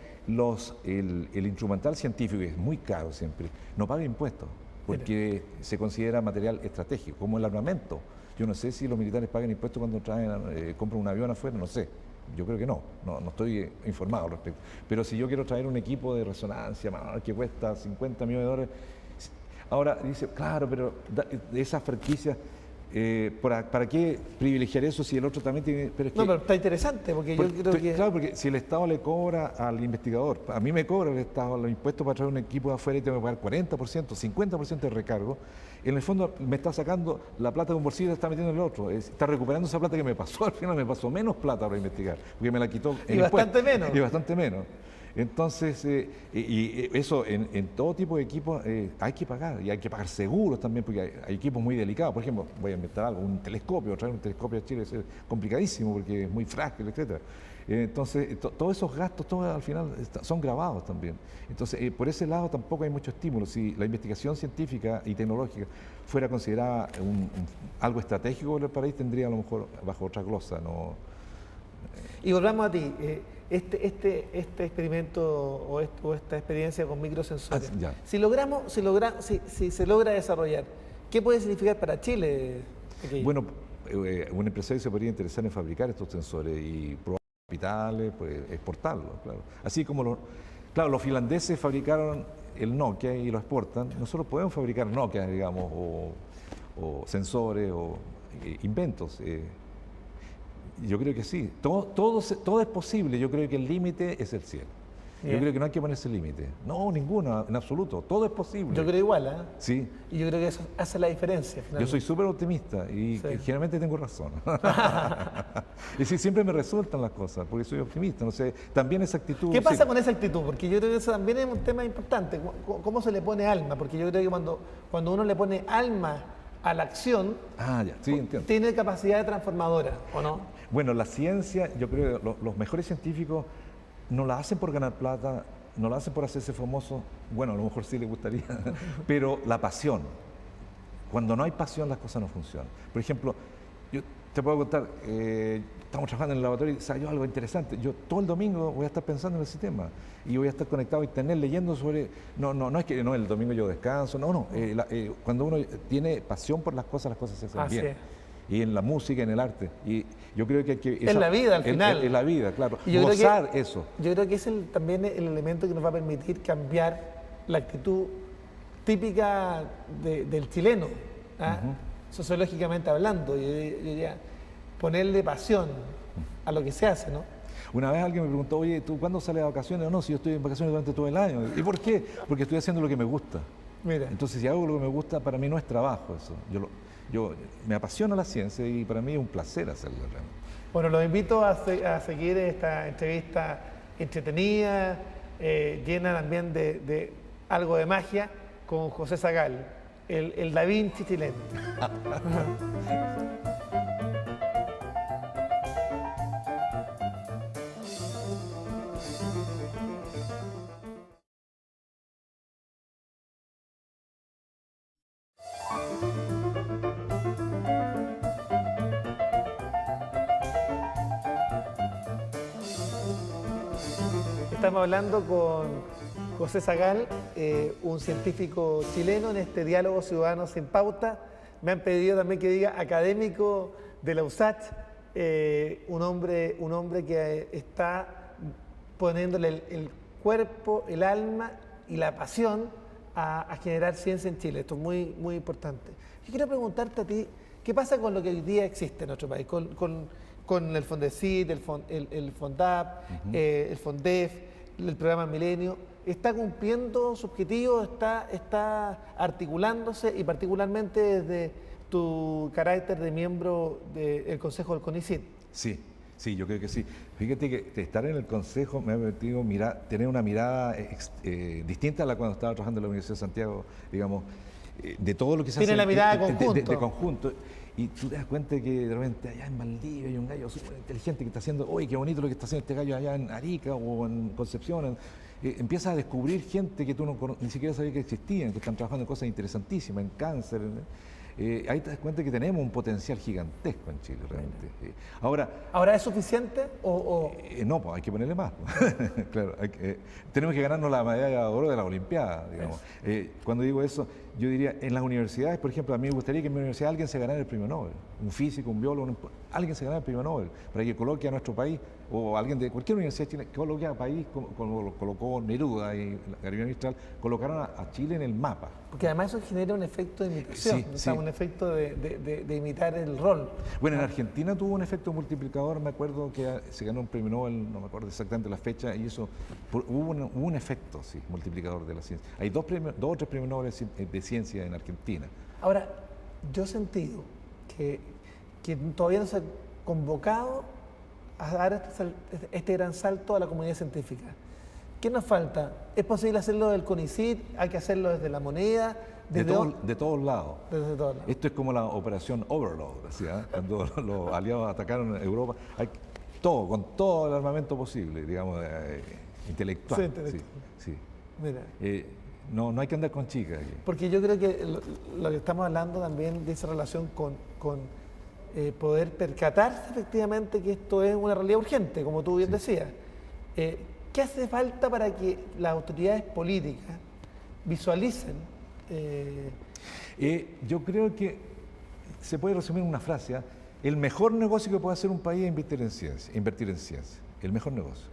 el instrumental científico, que es muy caro siempre, no paga impuestos, porque se considera material estratégico, como el armamento. Yo no sé si los militares pagan impuestos cuando compran un avión afuera, no sé. Yo creo que no estoy informado al respecto. Pero si yo quiero traer un equipo de resonancia que cuesta 50 millones de dólares, ahora dice, claro, pero de esas franquicias, ¿para qué privilegiar eso si el otro también tiene? Pero está interesante, porque yo creo que... Claro, porque si el Estado le cobra al investigador, a mí me cobra el Estado los impuestos para traer un equipo de afuera y tengo que pagar 40%, 50% de recargo, en el fondo me está sacando la plata de un bolsillo y la está metiendo en el otro. Está recuperando esa plata que me pasó, al final me pasó menos plata para investigar, porque me la quitó el bastante menos. Y bastante menos. Entonces, eso en todo tipo de equipos hay que pagar, y hay que pagar seguros también, porque hay equipos muy delicados. Por ejemplo, voy a inventar algo, un telescopio, traer un telescopio a Chile es complicadísimo porque es muy frágil, etc. Entonces, todos esos gastos, todos al final son grabados también. Entonces, por ese lado tampoco hay mucho estímulo. Si la investigación científica y tecnológica fuera considerada algo estratégico para el país, tendría a lo mejor bajo otra glosa, ¿no? Y volvamos a ti. Este experimento o esta experiencia con microsensores, si se logra desarrollar, ¿qué puede significar para Chile aquello? Bueno, un empresario se podría interesar en fabricar estos sensores y probar hospitales, pues exportarlo, claro. Así como claro, los finlandeses fabricaron el Nokia y lo exportan, nosotros podemos fabricar Nokia, digamos, o sensores o inventos. Yo creo que sí, todo es posible, yo creo que el límite es el cielo. Yo creo que no hay que ponerse límite. No, ninguno, en absoluto. Todo es posible. Yo creo igual, ¿eh? Sí. Y yo creo que eso hace la diferencia. Yo soy súper optimista y generalmente tengo razón. Es decir, siempre me resultan las cosas porque soy optimista. No sé, también esa actitud... ¿Qué pasa con esa actitud? Porque yo creo que eso también es un tema importante. ¿Cómo se le pone alma? Porque yo creo que cuando uno le pone alma a la acción, ya, sí, entiendo. Tiene capacidad transformadora, ¿o no? Bueno, la ciencia, yo creo que los mejores científicos no la hacen por ganar plata, no la hacen por hacerse famosos, bueno, a lo mejor sí les gustaría, pero la pasión. Cuando no hay pasión, las cosas no funcionan. Por ejemplo, yo te puedo contar, estamos trabajando en el laboratorio y salió algo interesante. Yo todo el domingo voy a estar pensando en el sistema y voy a estar conectado a internet leyendo sobre... No es que el domingo yo descanso, cuando uno tiene pasión por las cosas se hacen bien. Es. Y en la música, en el arte. Y yo creo que hay que... En la vida, al final. En la vida, claro. Gozar eso. Yo creo que es también el elemento que nos va a permitir cambiar la actitud típica del chileno, sociológicamente hablando. Yo diría, ponerle pasión a lo que se hace, ¿no? Una vez alguien me preguntó, oye, ¿tú cuándo sales de vacaciones? No, si yo estoy en vacaciones durante todo el año. ¿Y por qué? Porque estoy haciendo lo que me gusta. Mira. Entonces, si hago lo que me gusta, para mí no es trabajo eso. Yo me apasiona la ciencia y para mí es un placer hacerlo realmente. Bueno, los invito a seguir esta entrevista entretenida, llena también de algo de magia, con José Sagal, el Da Vinci chileno. Estamos hablando con José Sagal, un científico chileno, en este diálogo ciudadano sin pauta. Me han pedido también que diga académico de la USACH, un hombre que está poniéndole el cuerpo, el alma y la pasión a generar ciencia en Chile. Esto es muy, muy importante. Yo quiero preguntarte a ti, ¿qué pasa con lo que hoy día existe en nuestro país? Con el Fondesit, el Fondap, el Fondef, el programa Milenio, ¿está cumpliendo su objetivo? ¿Está articulándose? Y particularmente desde tu carácter de miembro del Consejo del CONICYT. Sí, yo creo que sí. Fíjate que estar en el Consejo me ha permitido tener una mirada distinta a la cuando estaba trabajando en la Universidad de Santiago, digamos, de todo lo que se hace. Tiene la mirada de conjunto. Y tú te das cuenta que de repente allá en Valdivia hay un gallo súper inteligente que está haciendo, oye, qué bonito lo que está haciendo este gallo allá en Arica o en Concepción. Empiezas a descubrir gente que tú ni siquiera sabías que existían, que están trabajando en cosas interesantísimas, en cáncer. Ahí te das cuenta que tenemos un potencial gigantesco en Chile, realmente. ¿Ahora es suficiente o...? No, pues hay que ponerle más. Claro, tenemos que ganarnos la medalla de oro de la Olimpiada, digamos. Cuando digo eso, yo diría, en las universidades, por ejemplo, a mí me gustaría que en mi universidad alguien se ganara el premio Nobel, un físico, un biólogo, alguien se ganara el premio Nobel, para que coloque a nuestro país, o alguien de cualquier universidad chilena, que coloque a país, como lo colocó Neruda y Gabriel Mistral, colocaron a Chile en el mapa. Porque además eso genera un efecto de imitación, un efecto de imitar el rol. Bueno, en Argentina tuvo un efecto multiplicador, me acuerdo que se ganó un premio Nobel, no me acuerdo exactamente la fecha, y eso hubo un efecto multiplicador de la ciencia. Hay dos o tres premios Nobel de ciencia en Argentina. Ahora, yo he sentido que todavía no se ha convocado a dar este gran salto a la comunidad científica. ¿Qué nos falta? ¿Es posible hacerlo del CONICYT? ¿Hay que hacerlo desde la moneda? De todos lados. Desde todos lados. Esto es como la operación Overlord, ¿sí? Cuando los aliados atacaron Europa. Con todo el armamento posible, digamos, intelectual. Sí. Mira. No hay que andar con chicas aquí. Porque yo creo que lo que estamos hablando también de esa relación con poder percatarse efectivamente que esto es una realidad urgente, como tú bien decías. ¿Qué hace falta para que las autoridades políticas visualicen? Yo creo que se puede resumir en una frase. El mejor negocio que puede hacer un país es invertir en ciencia. el mejor negocio.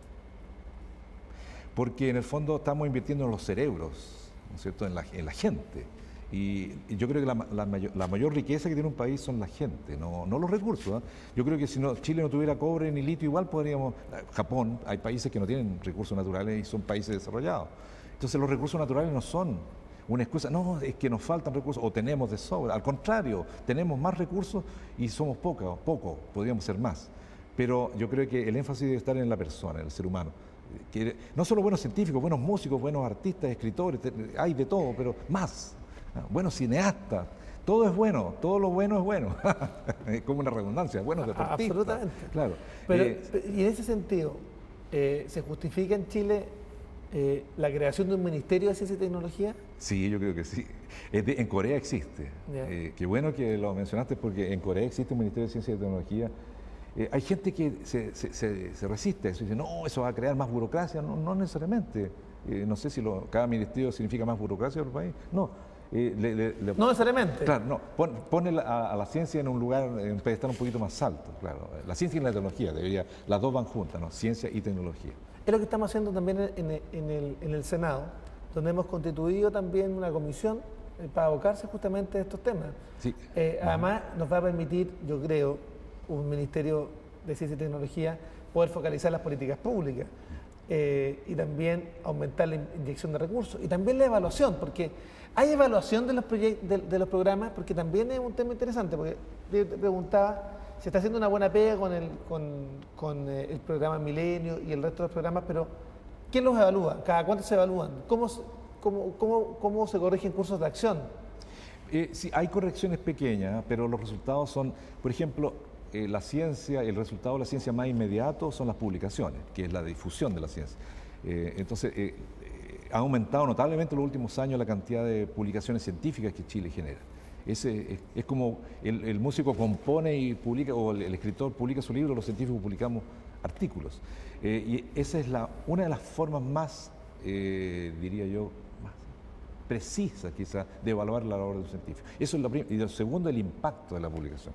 Porque en el fondo estamos invirtiendo en los cerebros, ¿no es cierto?, en la gente. Y yo creo que la mayor riqueza que tiene un país son la gente, no los recursos. Yo creo que si Chile no tuviera cobre ni litio, igual podríamos... Japón, hay países que no tienen recursos naturales y son países desarrollados. Entonces los recursos naturales no son una excusa, no, es que nos faltan recursos o tenemos de sobra. Al contrario, tenemos más recursos y somos pocos, podríamos ser más. Pero yo creo que el énfasis debe estar en la persona, en el ser humano. Que no solo buenos científicos, buenos músicos, buenos artistas, escritores, hay de todo, pero más. Buenos cineastas, todo es bueno, todo lo bueno es bueno. Es como una redundancia, buenos deportistas. Absolutamente. Claro. Pero, y en ese sentido, ¿se justifica en Chile la creación de un Ministerio de Ciencia y Tecnología? Sí, yo creo que sí. En Corea existe. Qué bueno que lo mencionaste porque en Corea existe un Ministerio de Ciencia y Tecnología. Hay gente que se resiste a eso y dice, no, eso va a crear más burocracia. No, no necesariamente. No sé si cada ministerio significa más burocracia para el país. No. No necesariamente. Claro, no. Pone a la ciencia en un lugar, en un pedestal un poquito más alto, claro. La ciencia y la tecnología, las dos van juntas, ¿no? Ciencia y tecnología. Es lo que estamos haciendo también en el Senado, donde hemos constituido también una comisión para abocarse justamente a estos temas. Sí. Además, nos va a permitir, yo creo, un Ministerio de Ciencia y Tecnología poder focalizar las políticas públicas y también aumentar la inyección de recursos y también la evaluación, porque hay evaluación de de los programas, porque también es un tema interesante, porque te preguntaba, se está haciendo una buena pega con el programa Milenio y el resto de los programas, pero ¿quién los evalúa? ¿Cada cuánto se evalúan? ¿Cómo se corrigen cursos de acción? Sí, hay correcciones pequeñas, pero los resultados son, por ejemplo, la ciencia, el resultado de la ciencia más inmediato son las publicaciones, que es la difusión de la ciencia. Entonces, ha aumentado notablemente en los últimos años la cantidad de publicaciones científicas que Chile genera. Es como el músico compone y publica, o el escritor publica su libro, los científicos publicamos artículos. Y esa es una de las formas más, diría yo, más precisas quizás de evaluar la labor de un científico. Eso es lo primero. Y lo segundo, el impacto de la publicación.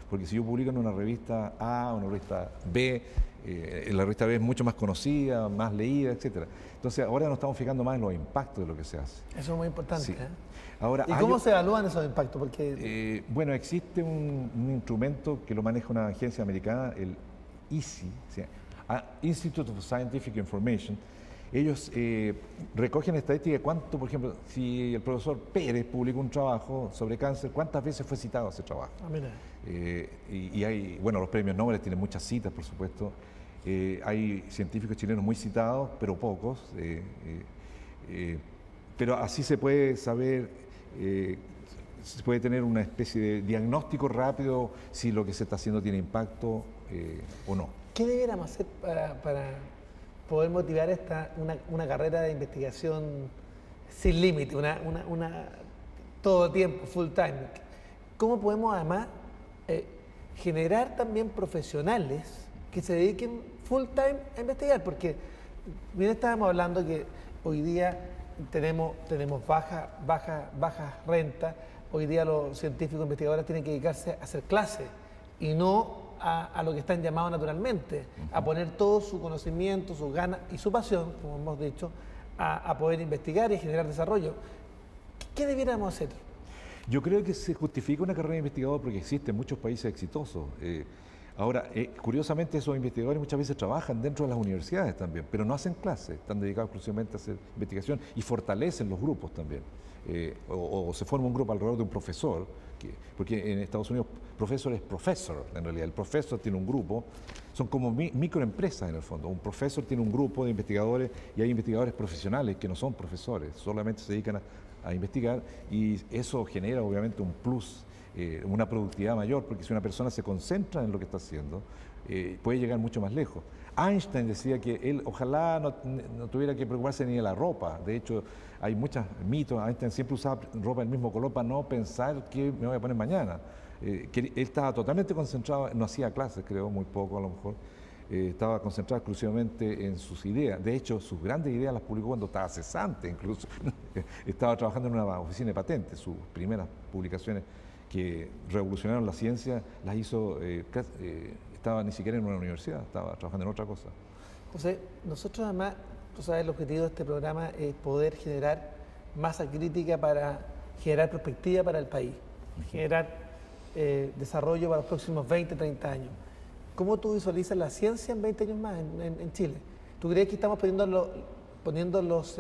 Porque si yo publico en una revista A o una revista B, la revista B es mucho más conocida, más leída, etc. Entonces ahora nos estamos fijando más en los impactos de lo que se hace. Eso es muy importante. Sí. Ahora, ¿y cómo se evalúan esos impactos? Porque... bueno, existe un instrumento que lo maneja una agencia americana, el ISI, Institute of Scientific Information. Ellos recogen estadísticas de cuánto, por ejemplo, si el profesor Pérez publicó un trabajo sobre cáncer, ¿cuántas veces fue citado ese trabajo? Mira. Y hay, bueno, los premios Nobel tienen muchas citas, por supuesto. Hay científicos chilenos muy citados, pero pocos. Pero así se puede saber, se puede tener una especie de diagnóstico rápido si lo que se está haciendo tiene impacto o no. ¿Qué debiéramos hacer para poder motivar una carrera de investigación sin límite, todo tiempo, full time? ¿Cómo podemos además generar también profesionales que se dediquen full time a investigar? Porque bien estábamos hablando que hoy día tenemos baja renta, hoy día los científicos investigadores tienen que dedicarse a hacer clases y no a lo que están llamados naturalmente, a poner todo su conocimiento, sus ganas y su pasión, como hemos dicho, a poder investigar y generar desarrollo. ¿Qué debiéramos hacer? Yo creo que se justifica una carrera de investigador porque existen muchos países exitosos. Ahora, curiosamente, esos investigadores muchas veces trabajan dentro de las universidades también, pero no hacen clases, están dedicados exclusivamente a hacer investigación y fortalecen los grupos también. O se forma un grupo alrededor de un profesor, porque en Estados Unidos profesor es professor, en realidad. El profesor tiene un grupo, son como microempresas en el fondo. Un profesor tiene un grupo de investigadores y hay investigadores profesionales que no son profesores, solamente se dedican a investigar y eso genera obviamente un plus, una productividad mayor, porque si una persona se concentra en lo que está haciendo, puede llegar mucho más lejos. Einstein decía que él ojalá no tuviera que preocuparse ni de la ropa. De hecho, hay muchos mitos. Einstein siempre usaba ropa del mismo color para no pensar qué me voy a poner mañana. Él estaba totalmente concentrado, no hacía clases, creo, muy poco a lo mejor. Estaba concentrado exclusivamente en sus ideas. De hecho, sus grandes ideas las publicó cuando estaba cesante, incluso. Estaba trabajando en una oficina de patentes. Sus primeras publicaciones que revolucionaron la ciencia las hizo, estaba ni siquiera en una universidad, estaba trabajando en otra cosa. José, nosotros además, tú sabes, el objetivo de este programa es poder generar masa crítica para generar perspectiva para el país, generar desarrollo para los próximos 20, 30 años. ¿Cómo tú visualizas la ciencia en 20 años más en Chile? ¿Tú crees que estamos poniendo los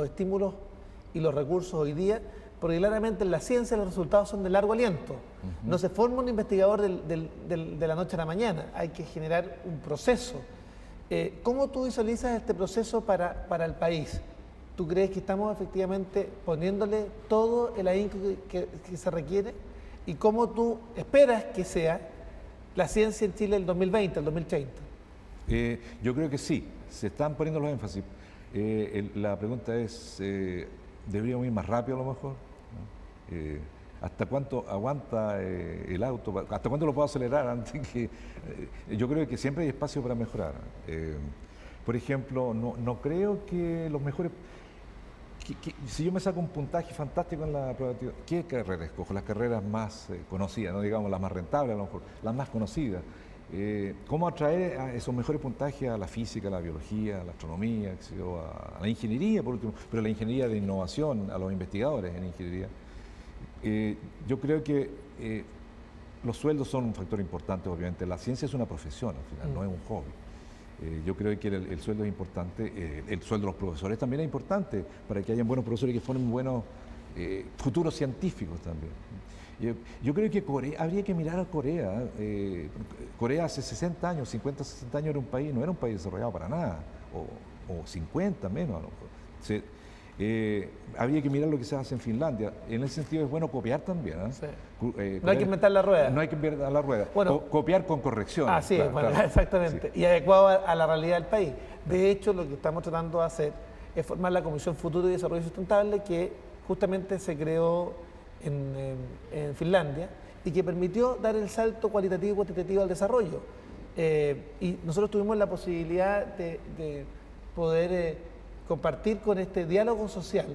estímulos y los recursos hoy día? Porque claramente en la ciencia los resultados son de largo aliento. No se forma un investigador de la noche a la mañana, hay que generar un proceso. ¿Cómo tú visualizas este proceso para el país? ¿Tú crees que estamos efectivamente poniéndole todo el ahínco que se requiere? ¿Y cómo tú esperas que sea la ciencia en Chile el 2020, el 2030? Yo creo que sí, se están poniendo los énfasis. La pregunta es, ¿deberíamos ir más rápido a lo mejor? ¿No? ¿Hasta cuánto aguanta el auto? ¿Hasta cuánto lo puedo acelerar antes que...? Yo creo que siempre hay espacio para mejorar. Por ejemplo, no creo que los mejores... si yo me saco un puntaje fantástico en la prueba, ¿qué carreras escojo? Las carreras más conocidas, no digamos las más rentables, a lo mejor, las más conocidas. ¿Cómo atraer a esos mejores puntajes a la física, a la biología, a la astronomía, a la ingeniería, por último, pero la ingeniería de innovación, a los investigadores en ingeniería? Yo creo que los sueldos son un factor importante, obviamente. La ciencia es una profesión, al final, no es un hobby. Yo creo que el sueldo es importante, el sueldo de los profesores también es importante para que hayan buenos profesores que formen buenos futuros científicos también. Yo creo que habría que mirar a Corea. Corea hace 60 años, 50, 60 años era un país, no era un país desarrollado para nada, o 50 menos a lo mejor. Habría que mirar lo que se hace en Finlandia. En ese sentido es bueno copiar también. Sí. No hay que inventar la rueda. No hay que inventar la rueda. Bueno, copiar con corrección. Así es, bueno, claro. Exactamente. Sí. Y adecuado a la realidad del país. De hecho, lo que estamos tratando de hacer es formar la Comisión Futuro y Desarrollo Sustentable, que justamente se creó en Finlandia y que permitió dar el salto cualitativo y cuantitativo al desarrollo. Y nosotros tuvimos la posibilidad de poder compartir con este diálogo social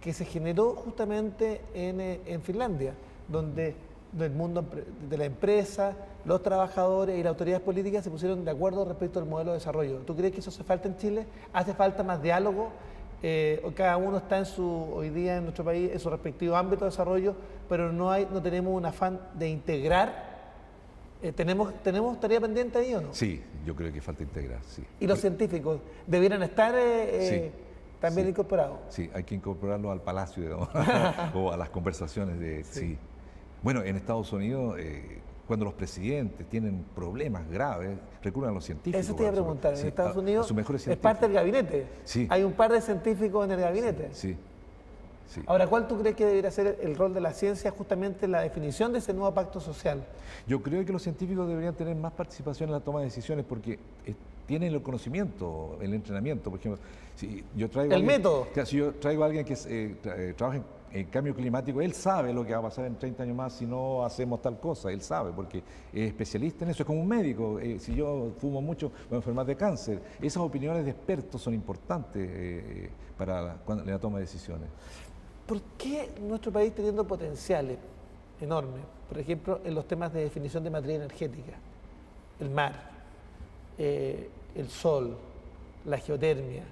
que se generó justamente en Finlandia, donde el mundo de la empresa, los trabajadores y las autoridades políticas se pusieron de acuerdo respecto al modelo de desarrollo. ¿Tú crees que eso hace falta en Chile? ¿Hace falta más diálogo? Cada uno está hoy día en nuestro país en su respectivo ámbito de desarrollo, pero no tenemos un afán de integrar. ¿Tenemos tarea pendiente ahí o no? Sí, yo creo que falta integrar, sí. ¿Y los científicos debieran estar también incorporados? Sí, hay que incorporarlos al palacio, digamos, o a las conversaciones sí. Bueno, en Estados Unidos, cuando los presidentes tienen problemas graves, recurren a los científicos. Eso te iba a preguntar, en Estados Unidos es parte del gabinete. Sí. Hay un par de científicos en el gabinete. Sí. Sí. Ahora, ¿cuál tú crees que debería ser el rol de la ciencia justamente en la definición de ese nuevo pacto social? Yo creo que los científicos deberían tener más participación en la toma de decisiones porque tienen el conocimiento, el entrenamiento. Por ejemplo, si yo traigo método. Si yo traigo a alguien que trabaja en cambio climático, él sabe lo que va a pasar en 30 años más si no hacemos tal cosa, él sabe, porque es especialista en eso, es como un médico. Si yo fumo mucho, voy a enfermar de cáncer. Esas opiniones de expertos son importantes para la toma de decisiones. ¿Por qué nuestro país, teniendo potenciales enormes, por ejemplo, en los temas de definición de materia energética, el mar, el sol, la geotermia,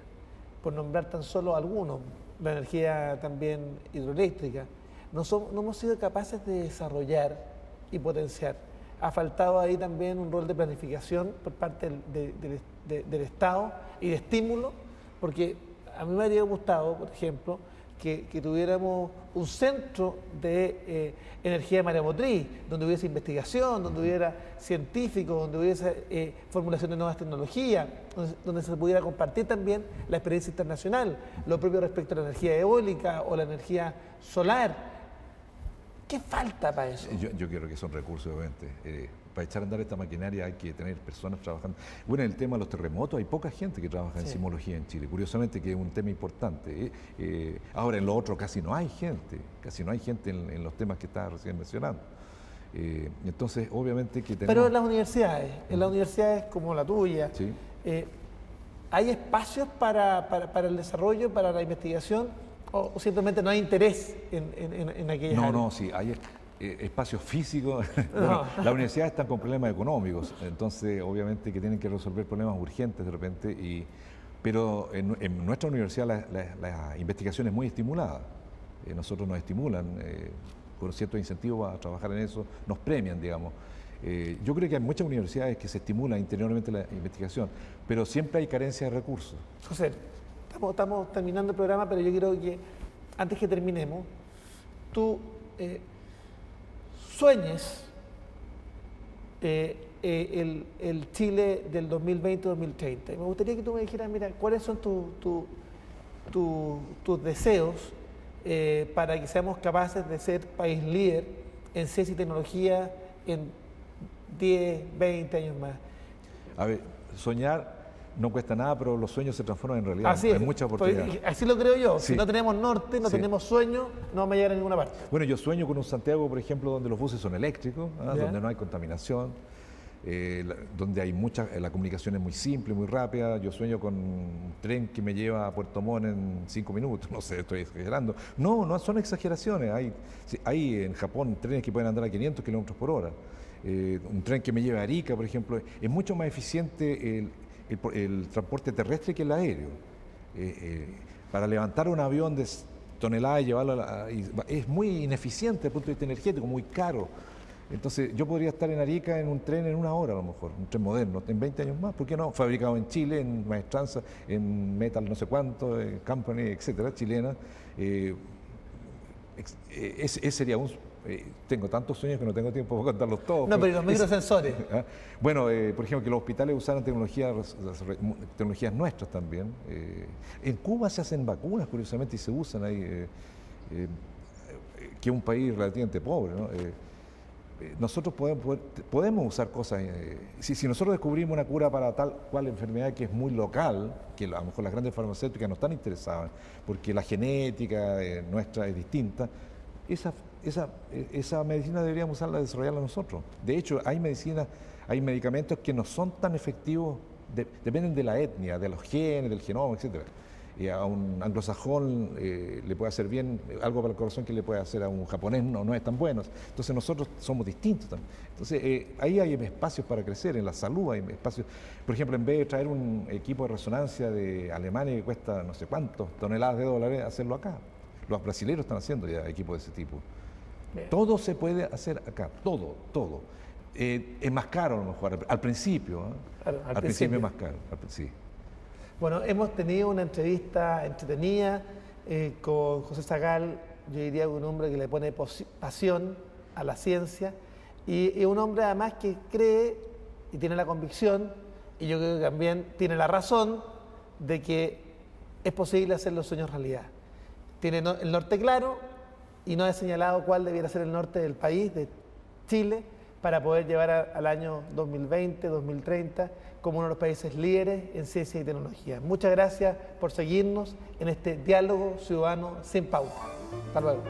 por nombrar tan solo algunos, la energía también hidroeléctrica, no hemos sido capaces de desarrollar y potenciar? Ha faltado ahí también un rol de planificación por parte del Estado y de estímulo, porque a mí me habría gustado, por ejemplo, que tuviéramos un centro de energía maremotriz, donde hubiese investigación, donde hubiera científicos, donde hubiese formulación de nuevas tecnologías, donde se pudiera compartir también la experiencia internacional, lo propio respecto a la energía eólica o la energía solar. ¿Qué falta para eso? Yo creo que son recursos, obviamente. Para echar a andar esta maquinaria hay que tener personas trabajando. Bueno, en el tema de los terremotos hay poca gente que trabaja en sismología en Chile. Curiosamente que es un tema importante. Ahora en lo otro casi no hay gente en los temas que estaba recién mencionando. Entonces, obviamente que tenemos... Pero en las universidades como la tuya, sí. ¿Hay espacios para el desarrollo, para la investigación? ¿O simplemente no hay interés en aquellas áreas? No, sí, espacios físicos. No. Bueno, las universidades están con problemas económicos, entonces obviamente que tienen que resolver problemas urgentes de repente, pero en nuestra universidad la investigación es muy estimulada. Nosotros nos estimulan con ciertos incentivos a trabajar en eso, nos premian, digamos. Yo creo que hay muchas universidades que se estimulan interiormente la investigación, pero siempre hay carencia de recursos. José, estamos terminando el programa, pero yo quiero que antes que terminemos, tú sueñes el Chile del 2020-2030. Y me gustaría que tú me dijeras, mira, cuáles son tus deseos para que seamos capaces de ser país líder en ciencia y tecnología en 10, 20 años más. A ver, soñar no cuesta nada, pero los sueños se transforman en realidad. Así es, hay muchas oportunidades. Así lo creo yo. Sí. Si no tenemos norte, no Sí. tenemos sueño, no vamos a llegar a ninguna parte. Bueno, yo sueño con un Santiago, por ejemplo, donde los buses son eléctricos, Ya. donde no hay contaminación, donde hay la comunicación es muy simple, muy rápida. Yo sueño con un tren que me lleva a Puerto Montt en 5 minutos, no sé, estoy exagerando. No son exageraciones. Hay en Japón trenes que pueden andar a 500 kilómetros por hora. Un tren que me lleva a Arica, por ejemplo, es mucho más eficiente el transporte terrestre que el aéreo. Para levantar un avión de toneladas y llevarlo es muy ineficiente desde el punto de vista energético, muy caro. Entonces yo podría estar en Arica en un tren en 1 hora a lo mejor, un tren moderno, en 20 años más, ¿por qué no? Fabricado en Chile, en Maestranza, en Metal no sé cuánto, Company, etcétera, chilena. Ese sería tengo tantos sueños que no tengo tiempo para contarlos todos. No, pero ¿y los microsensores? Bueno, por ejemplo, que los hospitales usaran tecnologías nuestras también. En Cuba se hacen vacunas, curiosamente, y se usan ahí, que es un país relativamente pobre, ¿no? Nosotros podemos usar cosas. Si nosotros descubrimos una cura para tal cual enfermedad que es muy local, que a lo mejor las grandes farmacéuticas no están interesadas, porque la genética nuestra es distinta, esa medicina deberíamos usarla, desarrollarla nosotros. De hecho, hay medicamentos que no son tan efectivos, dependen de la etnia, de los genes, del genoma, etcétera. Y a un anglosajón le puede hacer bien algo para el corazón que le puede hacer a un japonés, no es tan bueno. Entonces nosotros somos distintos también. Entonces ahí hay espacios para crecer, en la salud hay espacios. Por ejemplo, en vez de traer un equipo de resonancia de Alemania que cuesta no sé cuántos toneladas de dólares, hacerlo acá. Los brasileños están haciendo ya equipos de ese tipo. Bien. Todo se puede hacer acá, todo. Es más caro a lo mejor, al principio. Claro, al principio es más caro, sí. Bueno, hemos tenido una entrevista entretenida con José Sagal, yo diría un hombre que le pone pasión a la ciencia y un hombre además que cree y tiene la convicción, y yo creo que también tiene la razón, de que es posible hacer los sueños realidad. Tiene el norte claro y no ha señalado cuál debiera ser el norte del país, de Chile, para poder llevar al año 2020, 2030, como uno de los países líderes en ciencia y tecnología. Muchas gracias por seguirnos en este diálogo ciudadano sin pauta. Hasta luego.